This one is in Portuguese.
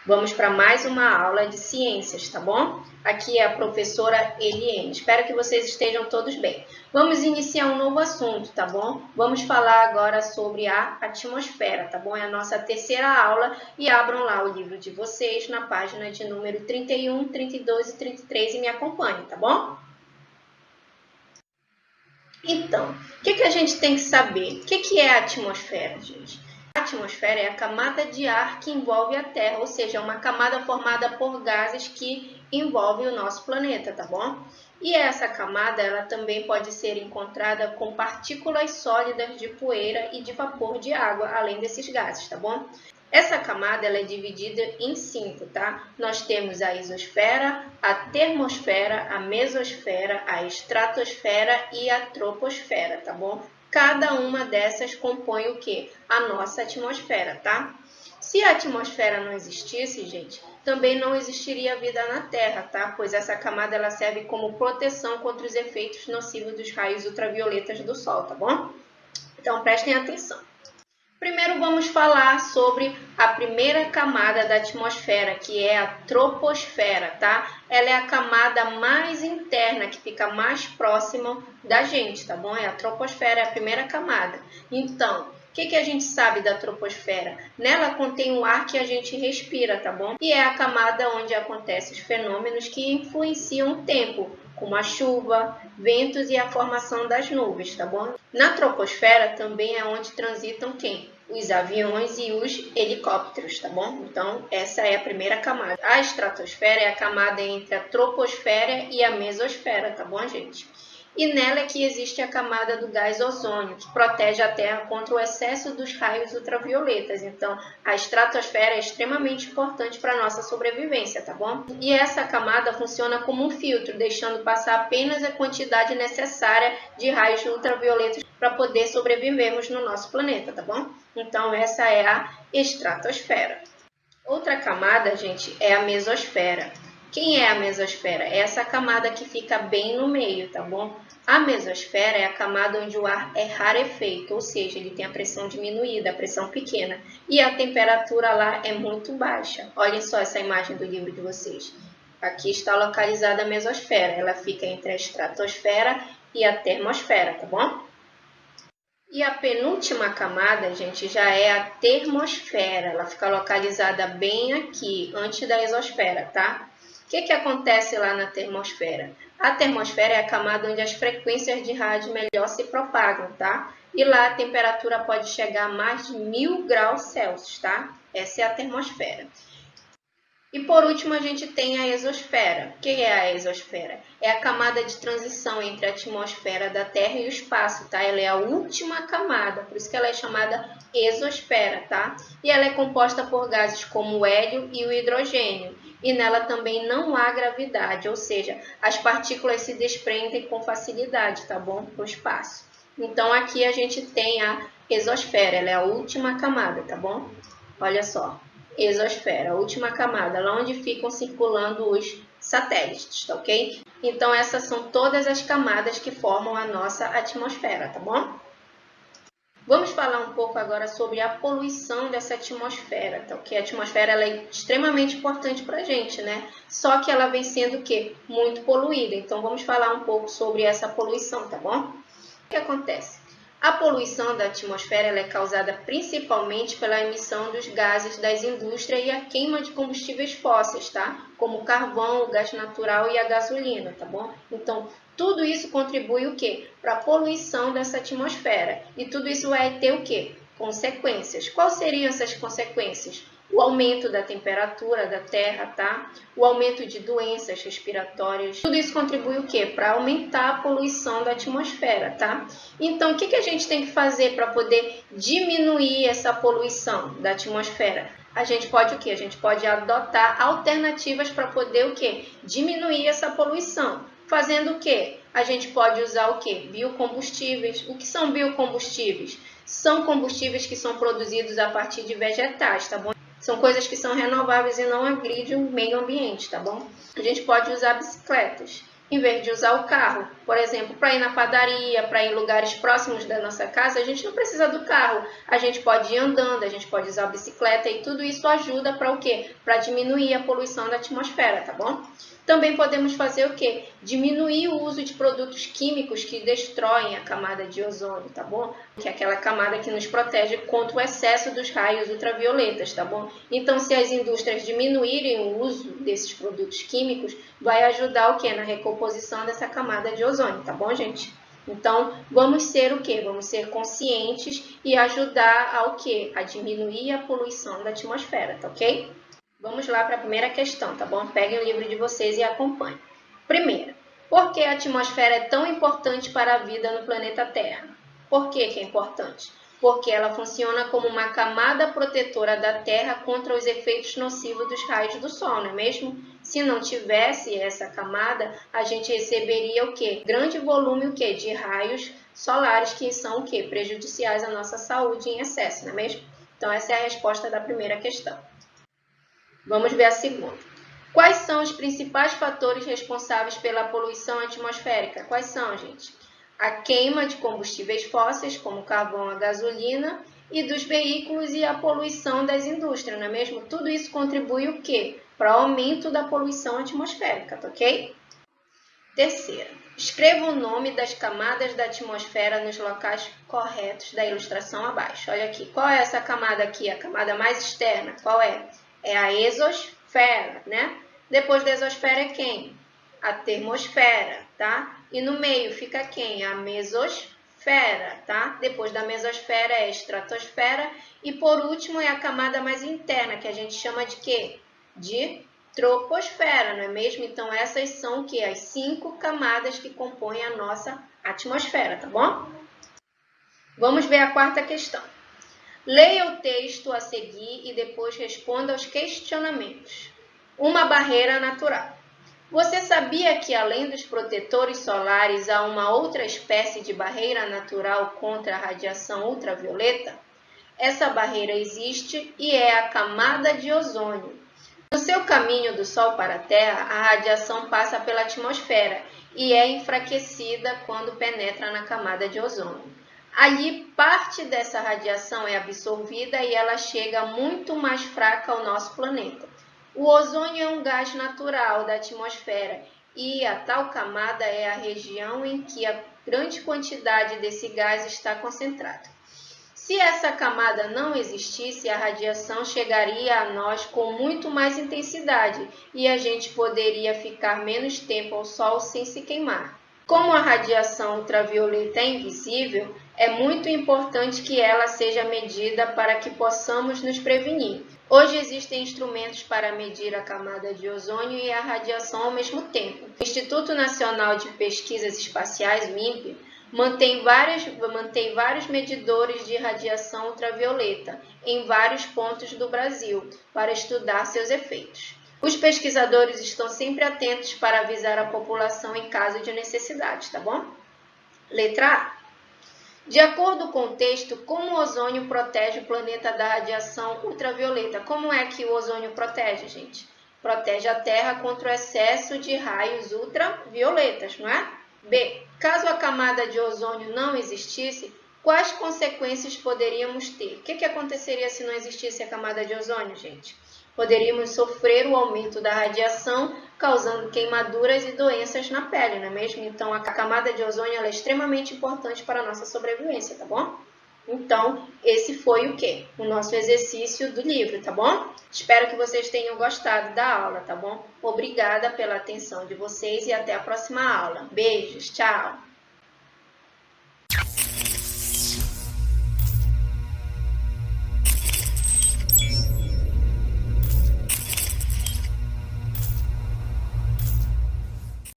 Vamos para mais uma aula de ciências, tá bom? Aqui é a professora Eliane. Espero que vocês estejam todos bem. Vamos iniciar um novo assunto, tá bom? Vamos falar agora sobre a atmosfera, tá bom? É a nossa terceira aula e abram lá o livro de vocês na página de número 31, 32 e 33 e me acompanhem, tá bom? Então, o que a gente tem que saber? O que é a atmosfera, gente? A atmosfera é a camada de ar que envolve a Terra, ou seja, é uma camada formada por gases que envolve o nosso planeta, tá bom? E essa camada, ela também pode ser encontrada com partículas sólidas de poeira e de vapor de água, além desses gases, tá bom? Essa camada ela é dividida em 5, tá? Nós temos a isosfera, a termosfera, a mesosfera, a estratosfera e a troposfera, tá bom? Cada uma dessas compõe o quê? A nossa atmosfera, tá? Se a atmosfera não existisse, gente, também não existiria vida na Terra, tá? Pois essa camada ela serve como proteção contra os efeitos nocivos dos raios ultravioletas do Sol, tá bom? Então prestem atenção. Primeiro vamos falar sobre a primeira camada da atmosfera, que é a troposfera, tá? Ela é a camada mais interna, que fica mais próxima da gente, tá bom? É a troposfera, é a primeira camada. Então, o que a gente sabe da troposfera? Nela contém o ar que a gente respira, tá bom? E é a camada onde acontecem os fenômenos que influenciam o tempo, como a chuva, ventos e a formação das nuvens, tá bom? Na troposfera também é onde transitam quem? Os aviões e os helicópteros, tá bom? Então, essa é a primeira camada. A estratosfera é a camada entre a troposfera e a mesosfera, tá bom, gente? E nela é que existe a camada do gás ozônio, que protege a Terra contra o excesso dos raios ultravioletas. Então, a estratosfera é extremamente importante para a nossa sobrevivência, tá bom? E essa camada funciona como um filtro, deixando passar apenas a quantidade necessária de raios ultravioletas para poder sobrevivermos no nosso planeta, tá bom? Então, essa é a estratosfera. Outra camada, gente, é a mesosfera. Quem é a mesosfera? É essa camada que fica bem no meio, tá bom? A mesosfera é a camada onde o ar é rarefeito, ou seja, ele tem a pressão diminuída, a pressão pequena, e a temperatura lá é muito baixa. Olhem só essa imagem do livro de vocês. Aqui está localizada a mesosfera, ela fica entre a estratosfera e a termosfera, tá bom? E a penúltima camada, gente, já é a termosfera. Ela fica localizada bem aqui, antes da exosfera, tá? O que acontece lá na termosfera? A termosfera é a camada onde as frequências de rádio melhor se propagam, tá? E lá a temperatura pode chegar a mais de 1000 graus Celsius, tá? Essa é a termosfera. E por último, a gente tem a exosfera. O que é a exosfera? É a camada de transição entre a atmosfera da Terra e o espaço, tá? Ela é a última camada, por isso que ela é chamada exosfera, tá? E ela é composta por gases como o hélio e o hidrogênio. E nela também não há gravidade, ou seja, as partículas se desprendem com facilidade, tá bom? Para o espaço. Então, aqui a gente tem a exosfera, ela é a última camada, tá bom? Olha só. Exosfera, a última camada, lá onde ficam circulando os satélites, tá ok? Então, essas são todas as camadas que formam a nossa atmosfera, tá bom? Vamos falar um pouco agora sobre a poluição dessa atmosfera, tá ok? A atmosfera ela é extremamente importante para a gente, né? Só que ela vem sendo o quê? Muito poluída. Então, vamos falar um pouco sobre essa poluição, tá bom? O que acontece? A poluição da atmosfera ela é causada principalmente pela emissão dos gases das indústrias e a queima de combustíveis fósseis, tá? Como o carvão, o gás natural e a gasolina, tá bom? Então, tudo isso contribui o quê? Para a poluição dessa atmosfera. E tudo isso vai ter o quê? Consequências. Quais seriam essas consequências? O aumento da temperatura da Terra, tá? O aumento de doenças respiratórias. Tudo isso contribui o quê? Para aumentar a poluição da atmosfera, tá? Então, o que a gente tem que fazer para poder diminuir essa poluição da atmosfera? A gente pode o quê? A gente pode adotar alternativas para poder o quê? Diminuir essa poluição. Fazendo o quê? A gente pode usar o quê? Biocombustíveis. O que são biocombustíveis? São combustíveis que são produzidos a partir de vegetais, tá bom? São coisas que são renováveis e não agridem o meio ambiente, tá bom? A gente pode usar bicicletas. em vez de usar o carro. Por exemplo, para ir na padaria, para ir em lugares próximos da nossa casa, a gente não precisa do carro. A gente pode ir andando, a gente pode usar a bicicleta e tudo isso ajuda para o quê? Para diminuir a poluição da atmosfera, tá bom? Também podemos fazer o quê? Diminuir o uso de produtos químicos que destroem a camada de ozônio, tá bom? Que é aquela camada que nos protege contra o excesso dos raios ultravioletas, tá bom? Então, se as indústrias diminuírem o uso desses produtos químicos, vai ajudar o quê? Na recomposição dessa camada de ozônio, tá bom, gente? Então, vamos ser o quê? Vamos ser conscientes e ajudar ao quê? A diminuir a poluição da atmosfera, tá ok? Vamos lá para a primeira questão, tá bom? Peguem o livro de vocês e acompanhem. Primeira, por que a atmosfera é tão importante para a vida no planeta Terra? Por que é importante? Porque ela funciona como uma camada protetora da Terra contra os efeitos nocivos dos raios do Sol, não é mesmo? Se não tivesse essa camada, a gente receberia o quê? Grande volume o quê? De raios solares que são o quê? Prejudiciais à nossa saúde em excesso, não é mesmo? Então, essa é a resposta da primeira questão. Vamos ver a segunda. Quais são os principais fatores responsáveis pela poluição atmosférica? Quais são, gente? A queima de combustíveis fósseis, como carvão, a gasolina, e dos veículos e a poluição das indústrias, não é mesmo? Tudo isso contribui o quê? Para o aumento da poluição atmosférica, tá ok? Terceira, escreva o nome das camadas da atmosfera nos locais corretos da ilustração abaixo. Olha aqui, qual é essa camada aqui? A camada mais externa, qual é? É a exosfera, né? Depois da exosfera é quem? A termosfera, tá? E no meio fica quem? A mesosfera, tá? Depois da mesosfera é a estratosfera. E por último é a camada mais interna, que a gente chama de quê? De troposfera, não é mesmo? Então essas são o quê? As 5 camadas que compõem a nossa atmosfera, tá bom? Vamos ver a quarta questão. Leia o texto a seguir e depois responda aos questionamentos. Uma barreira natural. Você sabia que além dos protetores solares há uma outra espécie de barreira natural contra a radiação ultravioleta? Essa barreira existe e é a camada de ozônio. No seu caminho do Sol para a Terra, a radiação passa pela atmosfera e é enfraquecida quando penetra na camada de ozônio. Ali, parte dessa radiação é absorvida e ela chega muito mais fraca ao nosso planeta. O ozônio é um gás natural da atmosfera e a tal camada é a região em que a grande quantidade desse gás está concentrada. Se essa camada não existisse, a radiação chegaria a nós com muito mais intensidade e a gente poderia ficar menos tempo ao Sol sem se queimar. Como a radiação ultravioleta é invisível, é muito importante que ela seja medida para que possamos nos prevenir. Hoje existem instrumentos para medir a camada de ozônio e a radiação ao mesmo tempo. O Instituto Nacional de Pesquisas Espaciais, o INPE, mantém vários medidores de radiação ultravioleta em vários pontos do Brasil para estudar seus efeitos. Os pesquisadores estão sempre atentos para avisar a população em caso de necessidade, tá bom? Letra A. De acordo com o texto, como o ozônio protege o planeta da radiação ultravioleta? Como é que o ozônio protege, gente? Protege a Terra contra o excesso de raios ultravioletas, não é? B. Caso a camada de ozônio não existisse, quais consequências poderíamos ter? O que aconteceria se não existisse a camada de ozônio, gente? Poderíamos sofrer o aumento da radiação, causando queimaduras e doenças na pele, não é mesmo? Então, a camada de ozônio ela é extremamente importante para a nossa sobrevivência, tá bom? Então, esse foi o quê? O nosso exercício do livro, tá bom? Espero que vocês tenham gostado da aula, tá bom? Obrigada pela atenção de vocês e até a próxima aula. Beijos, tchau!